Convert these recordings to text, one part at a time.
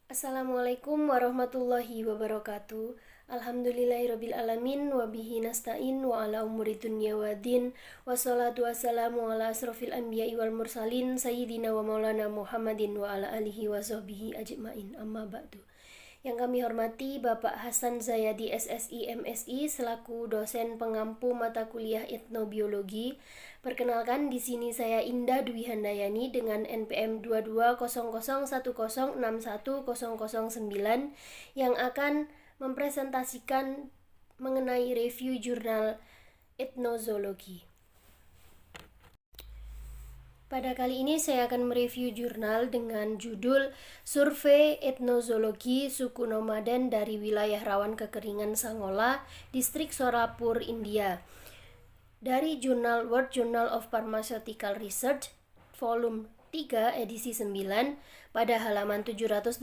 Assalamualaikum warahmatullahi wabarakatuh. Alhamdulillahirabbil alamin wa bihi nasta'in wa ala umuri dunya waddin. Wassalatu wassalamu ala asrofil anbiya'i wal mursalin sayyidina wa maulana Muhammadin wa ala alihi wa sahbihi ajma'in. Amma ba'du. Yang kami hormati Bapak Hasan Zayadi SSI MSI selaku dosen pengampu mata kuliah etnobiologi. Perkenalkan, di sini saya Indah Dwi Handayani dengan NPM 2200106109 yang akan mempresentasikan mengenai review jurnal etnozoologi. Pada kali ini saya akan mereview jurnal dengan judul Survei Etnozoologi Suku Nomaden dari Wilayah Rawan Kekeringan Sangola, Distrik Sorapur, India. Dari jurnal World Journal of Pharmaceutical Research, volume 3 edisi 9 pada halaman 780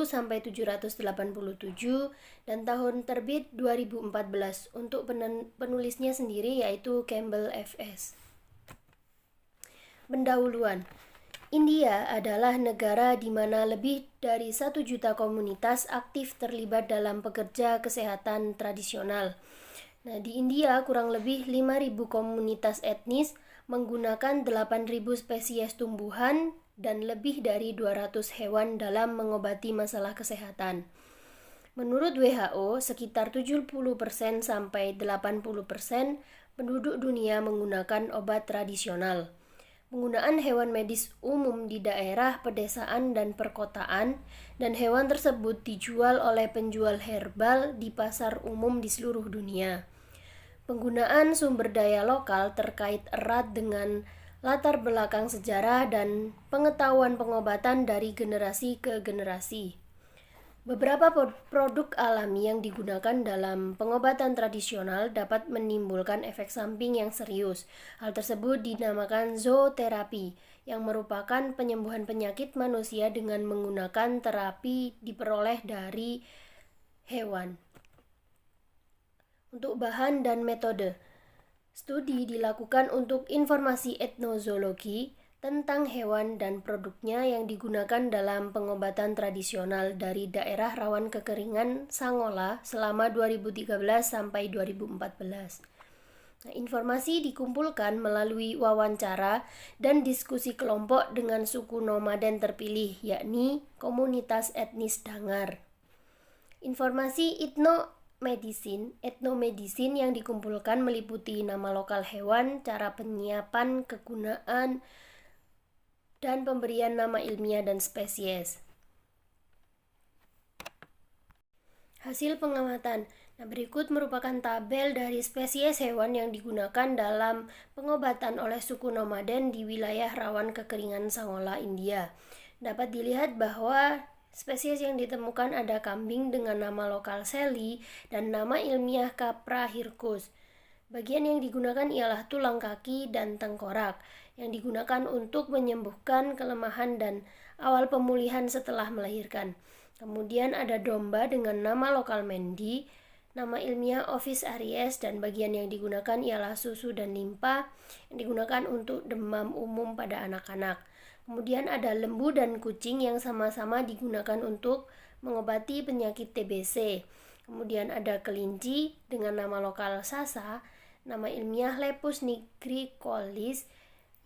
sampai 787 dan tahun terbit 2014 untuk penulisnya sendiri yaitu Campbell FS. Pendahuluan. India adalah negara di mana lebih dari 1 juta komunitas aktif terlibat dalam pekerja kesehatan tradisional. Nah, di India kurang lebih 5.000 komunitas etnis menggunakan 8.000 spesies tumbuhan dan lebih dari 200 hewan dalam mengobati masalah kesehatan. Menurut WHO, sekitar 70% sampai 80% penduduk dunia menggunakan obat tradisional. Penggunaan hewan medis umum di daerah pedesaan dan perkotaan, dan hewan tersebut dijual oleh penjual herbal di pasar umum di seluruh dunia. Penggunaan sumber daya lokal terkait erat dengan latar belakang sejarah dan pengetahuan pengobatan dari generasi ke generasi. Beberapa produk alami yang digunakan dalam pengobatan tradisional dapat menimbulkan efek samping yang serius. Hal tersebut dinamakan zooterapi, yang merupakan penyembuhan penyakit manusia dengan menggunakan terapi diperoleh dari hewan. Untuk bahan dan metode, studi dilakukan untuk informasi etnozoologi tentang hewan dan produknya yang digunakan dalam pengobatan tradisional dari daerah rawan kekeringan Sangola selama 2013 sampai 2014. Nah, informasi dikumpulkan melalui wawancara dan diskusi kelompok dengan suku nomaden terpilih, yakni komunitas etnis Dangar. Informasi etnomedisin yang dikumpulkan meliputi nama lokal hewan, cara penyiapan, kegunaan, dan pemberian nama ilmiah dan spesies. Hasil pengamatan. Nah, berikut merupakan tabel dari spesies hewan yang digunakan dalam pengobatan oleh suku nomaden di wilayah rawan kekeringan Sangola, India. Dapat dilihat bahwa spesies yang ditemukan ada kambing dengan nama lokal Seli dan nama ilmiah Capra hircus. Bagian yang digunakan ialah tulang kaki dan tengkorak, yang digunakan untuk menyembuhkan kelemahan dan awal pemulihan setelah melahirkan. Kemudian ada domba dengan nama lokal Mendi, nama ilmiah Ovis aries, dan bagian yang digunakan ialah susu dan limpa yang digunakan untuk demam umum pada anak-anak. Kemudian ada lembu dan kucing yang sama-sama digunakan untuk mengobati penyakit TBC. Kemudian ada kelinci dengan nama lokal Sasa, nama ilmiah Lepus nigricollis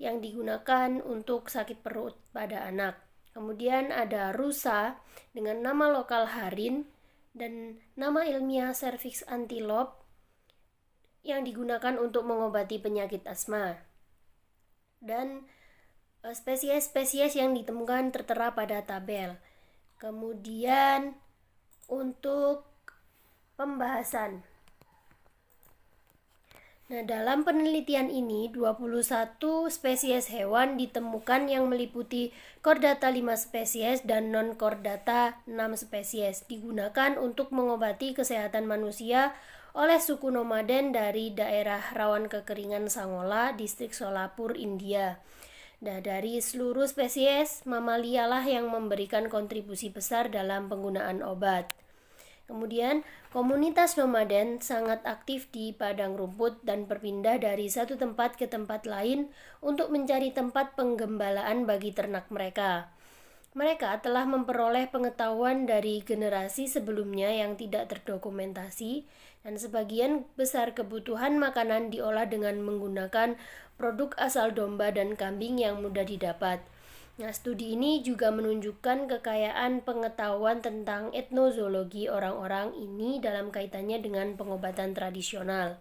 yang digunakan untuk sakit perut pada anak. Kemudian ada rusa dengan nama lokal Harin dan nama ilmiah Cervix antilope yang digunakan untuk mengobati penyakit asma. Dan spesies-spesies yang ditemukan tertera pada tabel. Kemudian untuk pembahasan. Nah, dalam penelitian ini 21 spesies hewan ditemukan yang meliputi chordata 5 spesies dan non-chordata 6 spesies digunakan untuk mengobati kesehatan manusia oleh suku nomaden dari daerah rawan kekeringan Sangola, distrik Solapur, India. Nah, dari seluruh spesies, mamalialah yang memberikan kontribusi besar dalam penggunaan obat. Kemudian, komunitas nomaden sangat aktif di padang rumput dan berpindah dari satu tempat ke tempat lain untuk mencari tempat penggembalaan bagi ternak mereka. Mereka telah memperoleh pengetahuan dari generasi sebelumnya yang tidak terdokumentasi, dan sebagian besar kebutuhan makanan diolah dengan menggunakan produk asal domba dan kambing yang mudah didapat. Nah, studi ini juga menunjukkan kekayaan pengetahuan tentang etnozoologi orang-orang ini dalam kaitannya dengan pengobatan tradisional.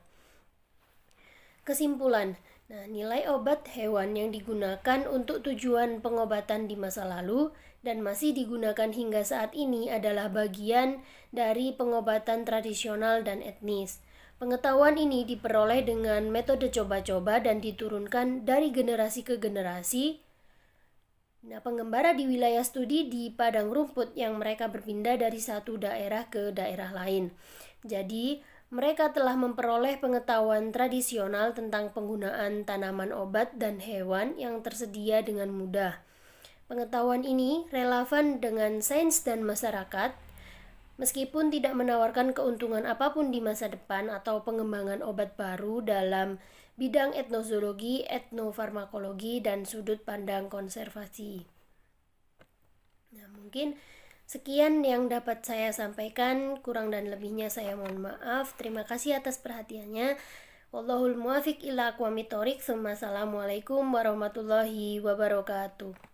Kesimpulan, nilai obat hewan yang digunakan untuk tujuan pengobatan di masa lalu dan masih digunakan hingga saat ini adalah bagian dari pengobatan tradisional dan etnis. Pengetahuan ini diperoleh dengan metode coba-coba dan diturunkan dari generasi ke generasi. Pengembara di wilayah studi di padang rumput yang mereka berpindah dari satu daerah ke daerah lain. Jadi, mereka telah memperoleh pengetahuan tradisional tentang penggunaan tanaman obat dan hewan yang tersedia dengan mudah. Pengetahuan ini relevan dengan sains dan masyarakat, meskipun tidak menawarkan keuntungan apapun di masa depan atau pengembangan obat baru dalam bidang etnozoologi, etnofarmakologi, dan sudut pandang konservasi. Mungkin sekian yang dapat saya sampaikan, kurang dan lebihnya saya mohon maaf. Terima kasih atas perhatiannya. Wallahul muwafiq ila aqwamit thoriq. Assalamualaikum warahmatullahi wabarakatuh.